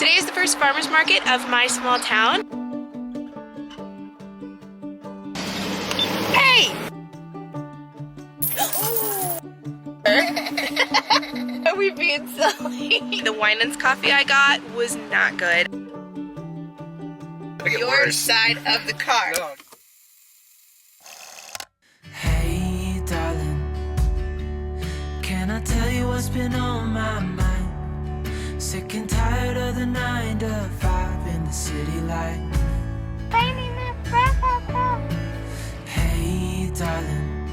Today is the first farmer's market of my small town. Hey! Are we being silly? The Winans coffee I got was not good. Your side of the car. No. Hey, darling, can I tell you what's been on my mind? Sick and tired of the 9 to 5 in the city life. Hey, darling,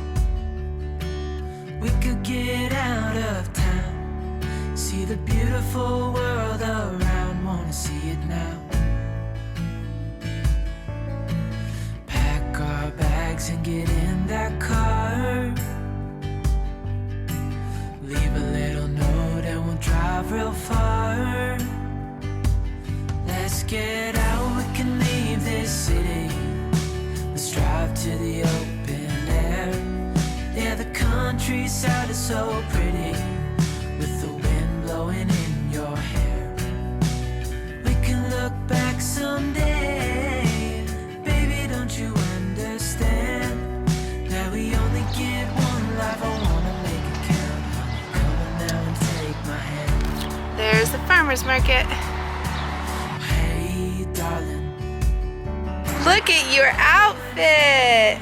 we could get out of town, see the beautiful world around, wanna see it now. Pack our bags and get in that car, leave a little note and we'll drive real far. Let's get out, we can leave this city. Let's drive to the open air. Yeah, the countryside is so pretty, with the wind blowing in your hair. We can look back someday, baby, don't you understand that we only get one life? I wanna make it count. Come on now and take my hand. There's the farmer's market. Hey, darling. Look at your outfit!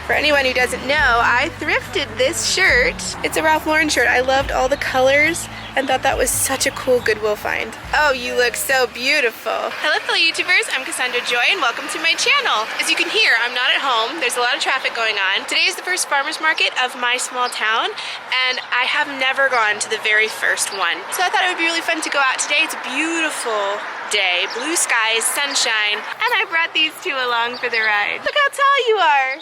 For anyone who doesn't know, I thrifted this shirt. It's a Ralph Lauren shirt. I loved all the colors and thought that was such a cool Goodwill find. Oh, you look so beautiful. Hello fellow YouTubers, I'm Cassandra Joy and welcome to my channel. As you can hear, I'm not at home. There's a lot of traffic going on. Today is the first farmer's market of my small town and I have never gone to the very first one. So I thought it would be really fun to go out today. It's a beautiful day, blue skies, sunshine, and I brought these two along for the ride. Look how tall you are.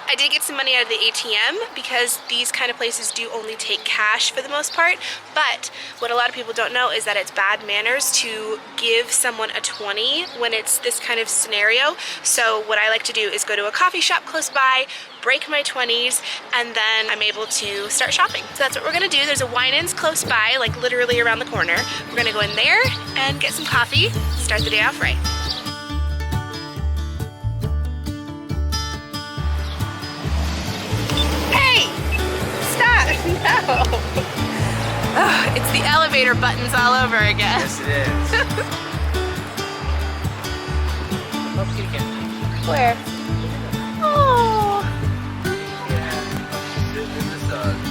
I did get some money out of the ATM because these kind of places do only take cash for the most part, but what a lot of people don't know is that it's bad manners to give someone a 20 when it's this kind of scenario. So what I like to do is go to a coffee shop close by, break my 20s, and then I'm able to start shopping. So that's what we're gonna do. There's a Winans close by, like literally around the corner. We're gonna go in there and get some coffee, start the day off right. Stop! No! Oh, it's the elevator buttons all over again. Yes, it is. Oh, kitty cat. Where? Oh! Yeah.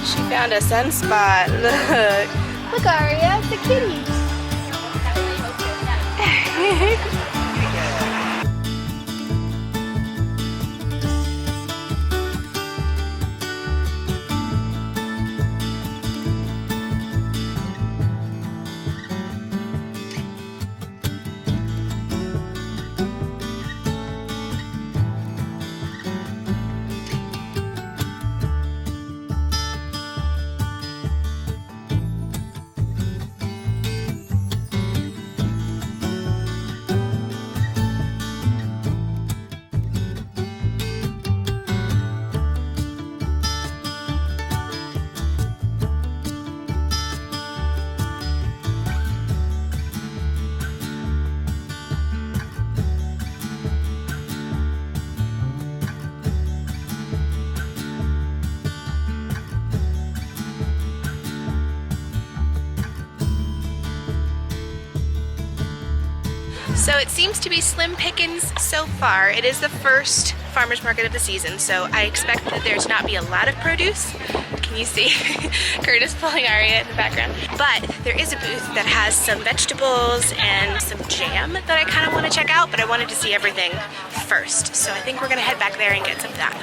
She found a sunspot. Look. Look, Aria, it's a kitty. So it seems to be slim pickings so far. It is the first farmer's market of the season, so I expect that there's not be a lot of produce. Can you see Curtis pulling Aria in the background? But there is a booth that has some vegetables and some jam that I kind of want to check out, but I wanted to see everything first. So I think we're gonna head back there and get some of that.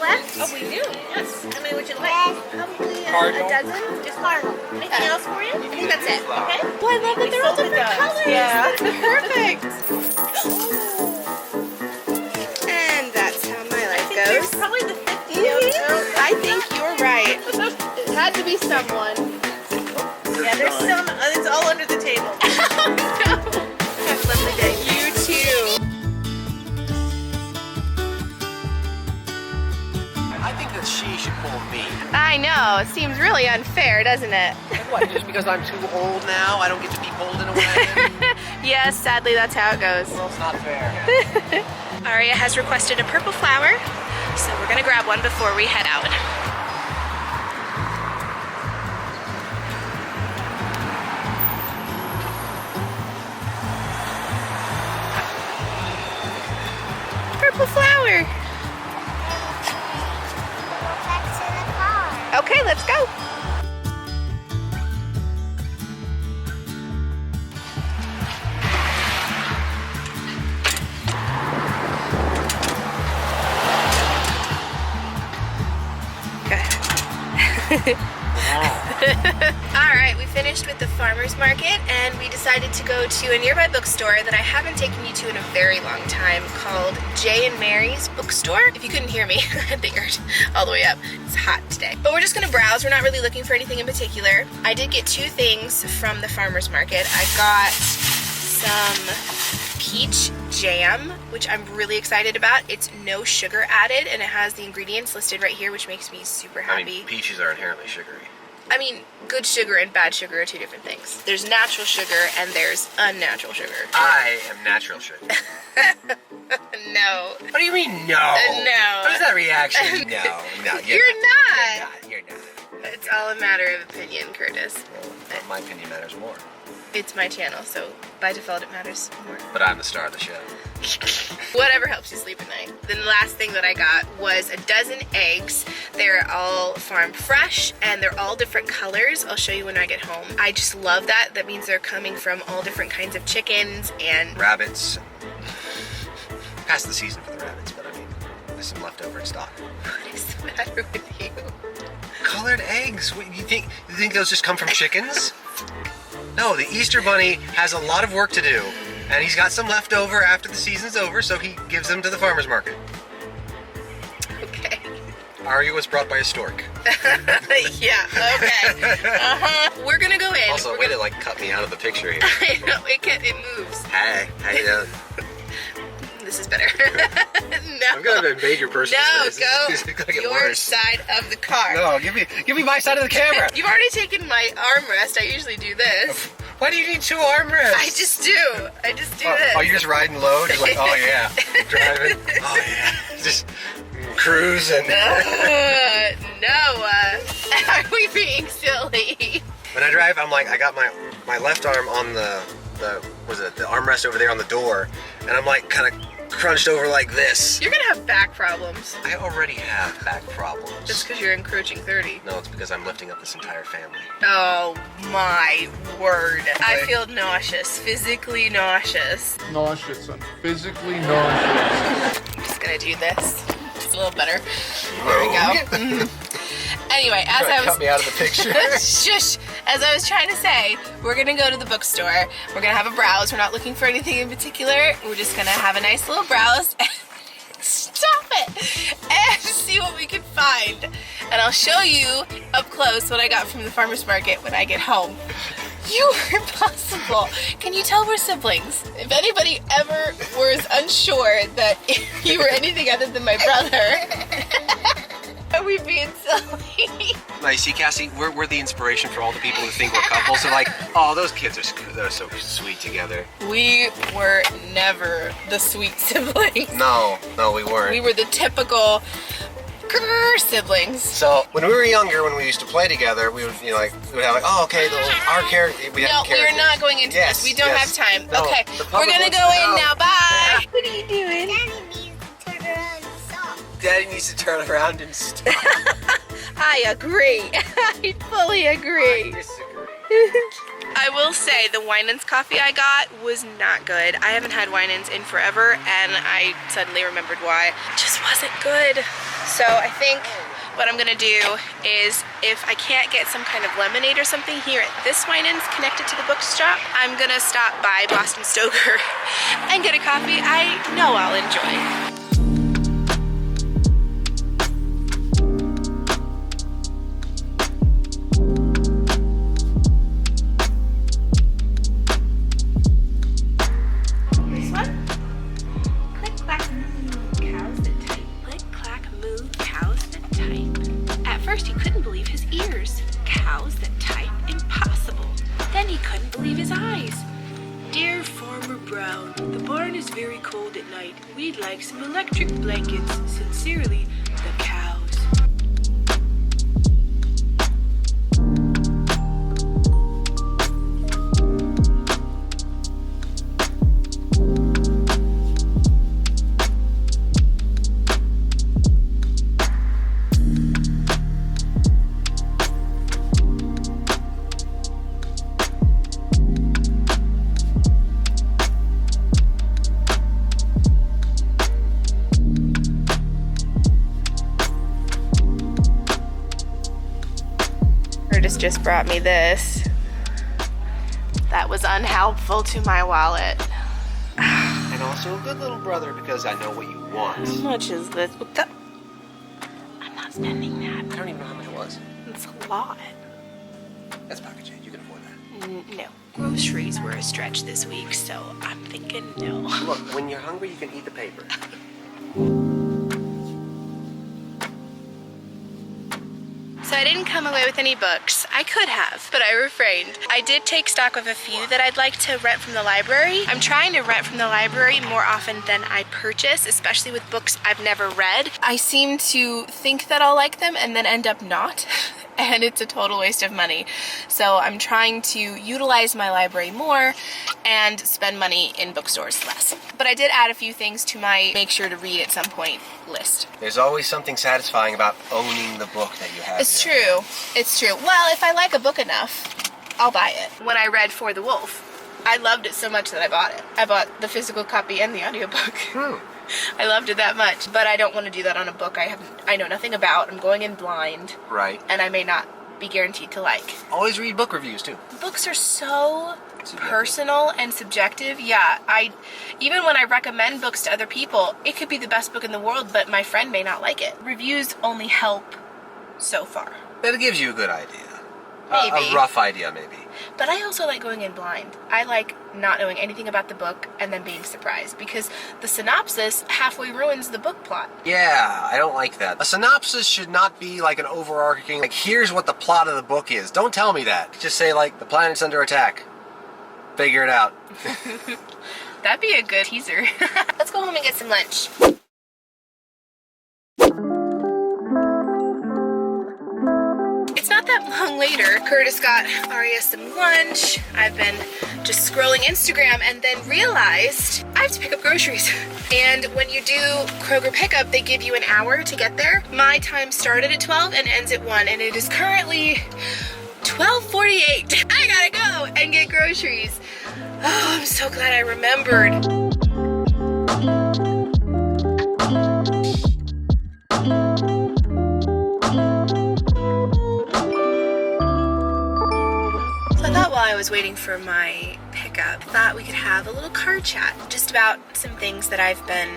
Left? Oh, we do? Yes. How many would you like? Probably a dozen. Just cardinal. Anything else for you? I think that's it. Okay. Well, I love that they're all different colors. Yeah. Perfect. And that's how my life goes. Probably the 50. I think you're right. It had to be someone. Yeah, there's some. It's all under the table. Oh, no. Have a lovely day. You I know, it seems really unfair, doesn't it? Like what, just because I'm too old now, I don't get to be pulled in a wagon? Yes, sadly that's how it goes. Well, it's not fair. Aria has requested a purple flower, so we're gonna grab one before we head out. Purple flower. Back to the car. Okay, let's go. Alright, we finished with the farmer's market and we decided to go to a nearby bookstore that I haven't taken you to in a very long time called J and Mary's Bookstore. If you couldn't hear me, I think you're all the way up. It's hot today. But we're just gonna browse. We're not really looking for anything in particular. I did get two things from the farmer's market. I got some peach jam, which I'm really excited about. It's no sugar added and it has the ingredients listed right here, which makes me super happy. I mean, peaches are inherently sugary. I mean, good sugar and bad sugar are two different things. There's natural sugar and there's unnatural sugar. I am natural sugar. No. What do you mean, no? No. What is that reaction? No, You're not. You're not. It's all a matter of opinion, Curtis. Well, my opinion matters more. It's my channel, so by default it matters more. But I'm the star of the show. Whatever helps you sleep at night. Then the last thing that I got was a dozen eggs. They're all farm fresh and they're all different colors. I'll show you when I get home. I just love that. That means they're coming from all different kinds of chickens and rabbits. Past the season for the rabbits, but I mean, there's some leftover in stock. What is the matter with you? Colored eggs. What, you think those just come from chickens? No, the Easter Bunny has a lot of work to do, and he's got some left over after the season's over, so he gives them to the farmer's market. Okay. Aria was brought by a stork. Yeah, okay. We're gonna go in. Also, way to like cut me out of the picture here. I know, it moves. Hey, how you doing? This is better. No. I'm gonna invade your personal space. No, This is gonna get your worse. side of the car. No, give me my side of the camera. You've already taken my armrest. I usually do this. Why do you need two armrests? I just do this. Oh, you're just riding low? Just like, oh yeah, driving. Oh yeah, just cruising. No, are we being silly? When I drive, I'm like, I got my left arm on the armrest over there on the door, and I'm like kind of crunched over like this. You're gonna have back problems. I already have back problems. Just because you're encroaching 30. No, it's because I'm lifting up this entire family. Oh my word. I feel nauseous, physically nauseous. Nauseous. I'm physically nauseous. I'm just gonna do this. It's a little better. There we go. Anyway, as I was cut me out of the picture. Shush! As I was trying to say, we're gonna go to the bookstore. We're gonna have a browse. We're not looking for anything in particular. We're just gonna have a nice little browse. Stop it! And see what we can find. And I'll show you up close what I got from the farmer's market when I get home. You are impossible. Can you tell we're siblings? If anybody ever was unsure that you were anything other than my brother, are we being silly? Now, you see, Cassie, we're the inspiration for all the people who think we're couples. They're like, oh, those kids they're so sweet together. We were never the sweet siblings. No, we weren't. We were the typical siblings. So when we were younger, when we used to play together, we would, we would have like, oh, okay, our character. We No, have we're not going into this. We don't have time. No, okay, the we're public gonna wants go to in know. now. Bye. What are you doing? Daddy needs to turn around and stop. Daddy needs to turn around and stop. I agree. I fully agree. I disagree. I will say the Winans coffee I got was not good. I haven't had Winans in forever and I suddenly remembered why. It just wasn't good. So I think what I'm gonna do is if I can't get some kind of lemonade or something here at this Winans connected to the bookshop, I'm gonna stop by Boston Stoker and get a coffee I know I'll enjoy. is very cold at night. We'd like some electric blankets. Sincerely, the cows. Curtis just brought me this. That was unhelpful to my wallet. And also a good little brother because I know what you want. How much is this? What the? I'm not spending that. I don't even know how much it was. It's a lot. That's pocket change. You can afford that. No. Groceries were a stretch this week, so I'm thinking no. Look, when you're hungry, you can eat the paper. So I didn't come away with any books. I could have, but I refrained. I did take stock of a few that I'd like to rent from the library. I'm trying to rent from the library more often than I purchase, especially with books I've never read. I seem to think that I'll like them and then end up not. And it's a total waste of money. So I'm trying to utilize my library more and spend money in bookstores less. But I did add a few things to my make sure to read at some point list. There's always something satisfying about owning the book that you have. It's true. It's true. Well, if I like a book enough, I'll buy it. When I read For the Wolf, I loved it so much that I bought it. I bought the physical copy and the audiobook. I loved it that much, but I don't want to do that on a book I know nothing about. I'm going in blind. Right. And I may not be guaranteed to like. Always read book reviews too. Books are so personal and subjective. Yeah, even when I recommend books to other people, it could be the best book in the world, but my friend may not like it. Reviews only help so far. But it gives you a good idea. Maybe. A rough idea, maybe. But I also like going in blind. I like not knowing anything about the book and then being surprised, because the synopsis halfway ruins the book plot. Yeah, I don't like that. A synopsis should not be like an overarching, like, here's what the plot of the book is. Don't tell me that. Just say, like, the planet's under attack. Figure it out. That'd be a good teaser. Let's go home and get some lunch. It's not that long later. Curtis got Aria some lunch. I've been just scrolling Instagram and then realized I have to pick up groceries. And when you do Kroger pickup, they give you an hour to get there. My time started at 12 and ends at 1, and it is currently 12:48. I gotta go and get groceries. Oh, I'm so glad I remembered. While I was waiting for my pickup, I thought we could have a little car chat just about some things that I've been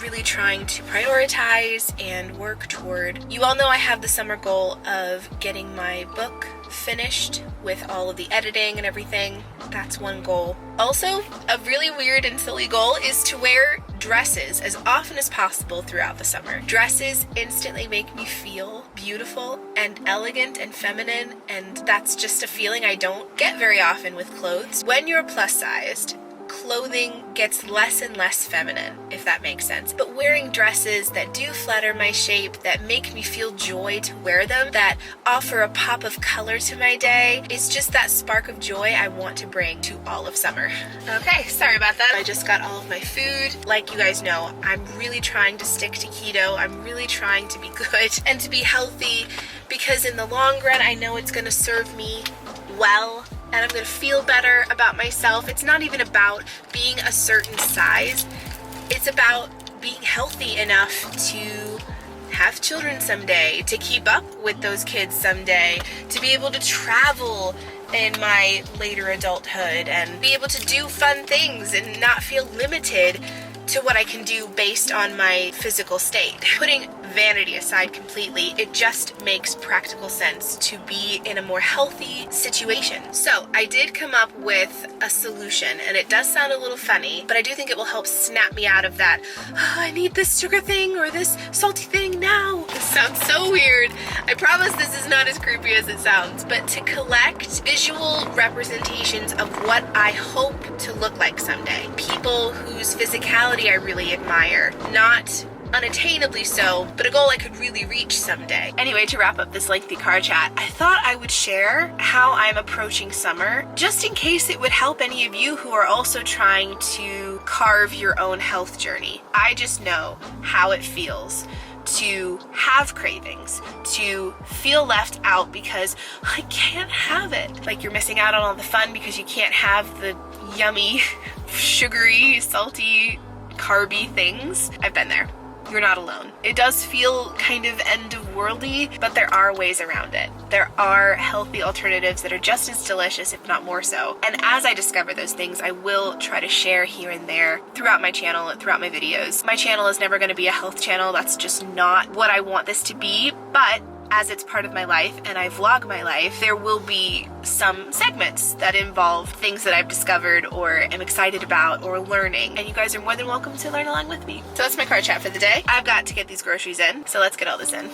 really trying to prioritize and work toward. You all know I have the summer goal of getting my book finished with all of the editing and everything. That's one goal. Also, a really weird and silly goal is to wear dresses as often as possible throughout the summer. Dresses instantly make me feel beautiful and elegant and feminine, and that's just a feeling I don't get very often with clothes. When you're plus sized, clothing gets less and less feminine, if that makes sense. But wearing dresses that do flatter my shape, that make me feel joy to wear them, that offer a pop of color to my day, is just that spark of joy I want to bring to all of summer. Okay, sorry about that. I just got all of my food. Like you guys know, I'm really trying to stick to keto. I'm really trying to be good and to be healthy, because in the long run, I know it's gonna serve me well, and I'm gonna feel better about myself. It's not even about being a certain size. It's about being healthy enough to have children someday, to keep up with those kids someday, to be able to travel in my later adulthood and be able to do fun things and not feel limited to what I can do based on my physical state. Putting vanity aside completely, it just makes practical sense to be in a more healthy situation. So I did come up with a solution, and it does sound a little funny, but I do think it will help snap me out of that, oh, I need this sugar thing or this salty thing filming now. This sounds so weird. I promise this is not as creepy as it sounds, but to collect visual representations of what I hope to look like someday. People whose physicality I really admire, not unattainably so, but a goal I could really reach someday. Anyway, to wrap up this lengthy car chat, I thought I would share how I'm approaching summer, just in case it would help any of you who are also trying to carve your own health journey. I just know how it feels to have cravings, to feel left out because I can't have it. Like you're missing out on all the fun because you can't have the yummy, sugary, salty, carby things. I've been there. You're not alone. It does feel kind of end of worldy, but there are ways around it. There are healthy alternatives that are just as delicious, if not more so. And as I discover those things, I will try to share here and there throughout my channel and throughout my videos. My channel is never going to be a health channel. That's just not what I want this to be, but as it's part of my life and I vlog my life, there will be some segments that involve things that I've discovered or am excited about or learning. And you guys are more than welcome to learn along with me. So that's my car chat for the day. I've got to get these groceries in, so let's get all this in.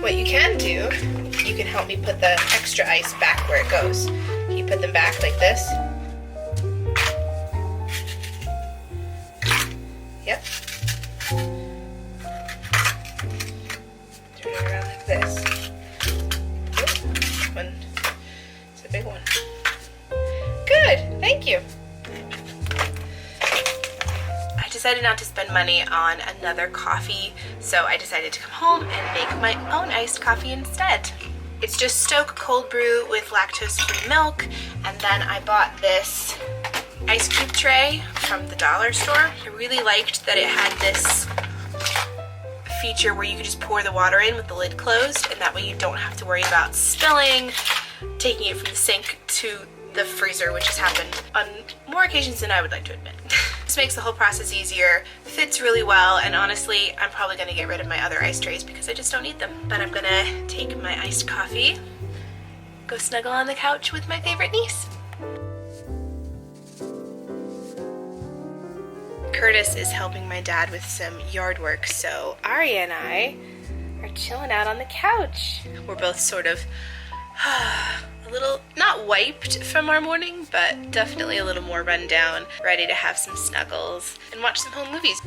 What you can do, you can help me put the extra ice back where it goes. You put them back like this. Yep. Turn it around like this. Ooh, one. It's a big one. Good, thank you. I decided not to spend money on another coffee, so I decided to come home and make my own iced coffee instead. It's just Stoke cold brew with lactose-free milk, and then I bought this ice cube tray from the dollar store. I really liked that it had this feature where you could just pour the water in with the lid closed, and that way you don't have to worry about spilling, taking it from the sink to the freezer, which has happened on more occasions than I would like to admit. This makes the whole process easier, fits really well, and honestly, I'm probably gonna get rid of my other ice trays because I just don't need them. But I'm gonna take my iced coffee, go snuggle on the couch with my favorite niece. Curtis is helping my dad with some yard work, so Aria and I are chilling out on the couch. We're both sort of a little, not wiped from our morning, but definitely a little more run down, ready to have some snuggles and watch some home movies.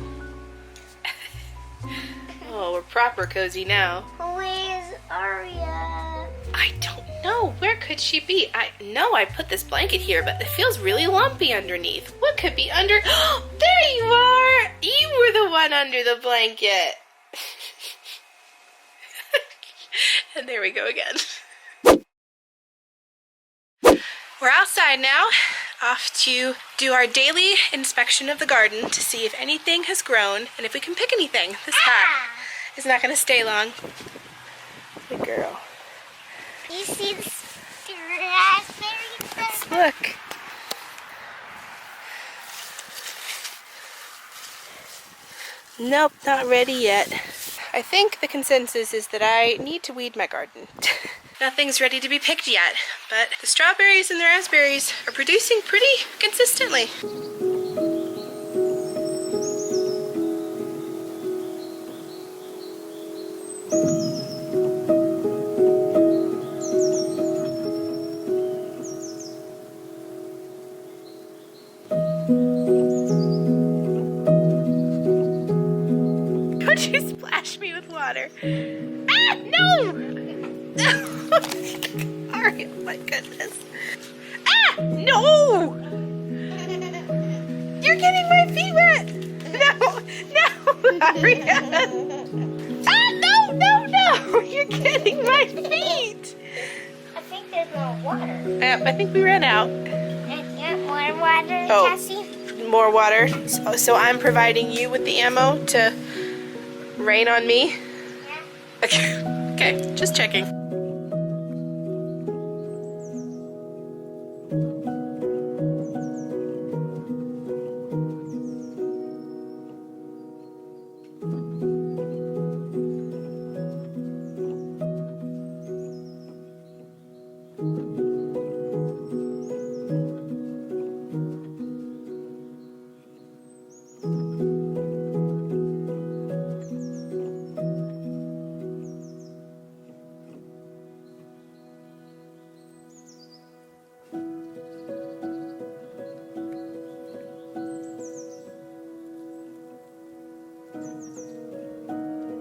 Oh, we're proper cozy now. Where's Aria? I don't know. Where could she be? I know I put this blanket here, but it feels really lumpy underneath. What could be under? There you are! You were the one under the blanket. And there we go again. We're outside now, off to do our daily inspection of the garden to see if anything has grown and if we can pick anything. This hat is not going to stay long. Good girl. You see the raspberries? Let's look. Nope, not ready yet. I think the consensus is that I need to weed my garden. Nothing's ready to be picked yet, but the strawberries and the raspberries are producing pretty consistently. Don't you splash me with water. Ah, no! Aria, oh my goodness. Ah, no! You're getting my feet wet. Aria. Ah, no! You're getting my feet. I think there's more water. Yep, I think we ran out. There's not more water, Oh. Cassie. More water. So I'm providing you with the ammo to rain on me. Yeah. Okay, just checking.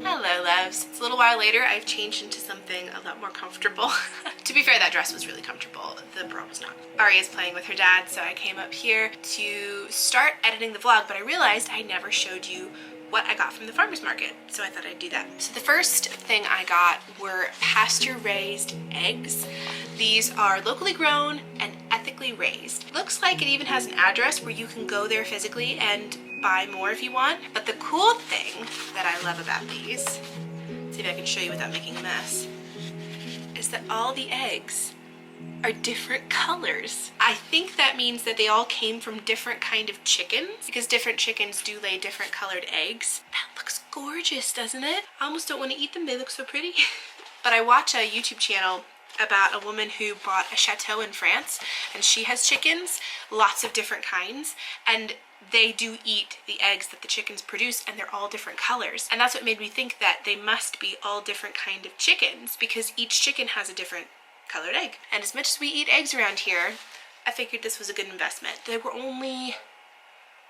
Hello, loves. It's a little while later. I've changed into something a lot more comfortable. To be fair, that dress was really comfortable. The bra was not. Aria's playing with her dad, so I came up here to start editing the vlog, but I realized I never showed you what I got from the farmer's market, so I thought I'd do that. So the first thing I got were pasture-raised eggs. These are locally grown and ethically raised. Looks like it even has an address where you can go there physically and buy more if you want. But the cool thing that I love about these, see if I can show you without making a mess, is that all the eggs are different colors. I think that means that they all came from different kind of chickens, because different chickens do lay different colored eggs. That looks gorgeous, doesn't it? I almost don't want to eat them, they look so pretty. But I watch a YouTube channel about a woman who bought a chateau in France, and she has chickens, lots of different kinds, and they do eat the eggs that the chickens produce, and they're all different colors. And that's what made me think that they must be all different kind of chickens, because each chicken has a different colored egg. And as much as we eat eggs around here, I figured this was a good investment. They were only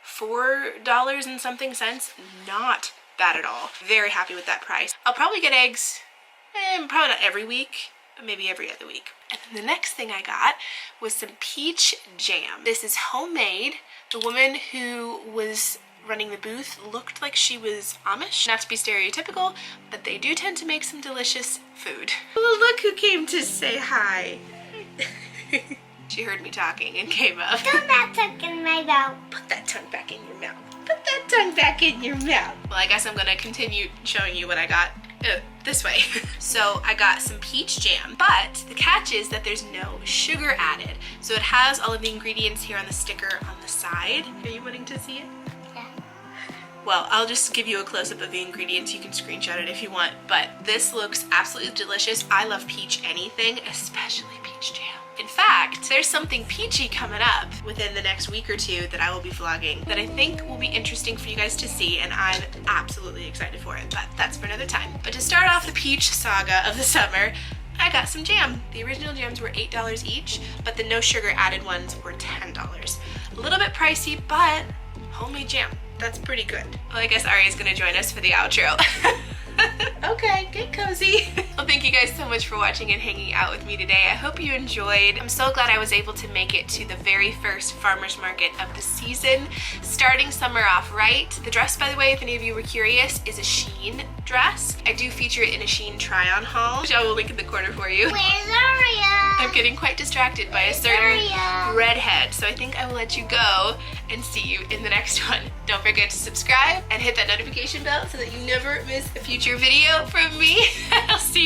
$4 and something cents. Not bad at all. Very happy with that price. I'll probably get eggs, probably not every week, but maybe every other week. And then the next thing I got was some peach jam. This is homemade. The woman who was running the booth looked like she was Amish. Not to be stereotypical, but they do tend to make some delicious food. Oh, look who came to say hi. She heard me talking and came up. Put that tongue in my mouth. Put that tongue back in your mouth. Put that tongue back in your mouth. Well, I guess I'm gonna continue showing you what I got this way. So I got some peach jam, but the catch is that there's no sugar added. So it has all of the ingredients here on the sticker on the side. Are you wanting to see it? Yeah. Well, I'll just give you a close-up of the ingredients. You can screenshot it if you want, but this looks absolutely delicious. I love peach anything, especially peach jam. In fact, there's something peachy coming up within the next week or two that I will be vlogging that I think will be interesting for you guys to see, and I'm absolutely excited for it, but that's for another time. But to start off the peach saga of the summer, I got some jam. The original jams were $8 each, but the no sugar added ones were $10. A little bit pricey, but homemade jam. That's pretty good. Well, I guess Aria's gonna join us for the outro. Okay, get cozy. Well, thank you guys so much for watching and hanging out with me today. I hope you enjoyed. I'm so glad I was able to make it to the very first farmer's market of the season, starting summer off right. The dress, by the way, if any of you were curious, is a Shein dress. I do feature it in a Shein try-on haul, which I will link in the corner for you. Where's Aria? I'm getting quite distracted by a certain redhead, so I think I will let you go and see you in the next one. Don't forget to subscribe and hit that notification bell so that you never miss a future video from me. I'll see you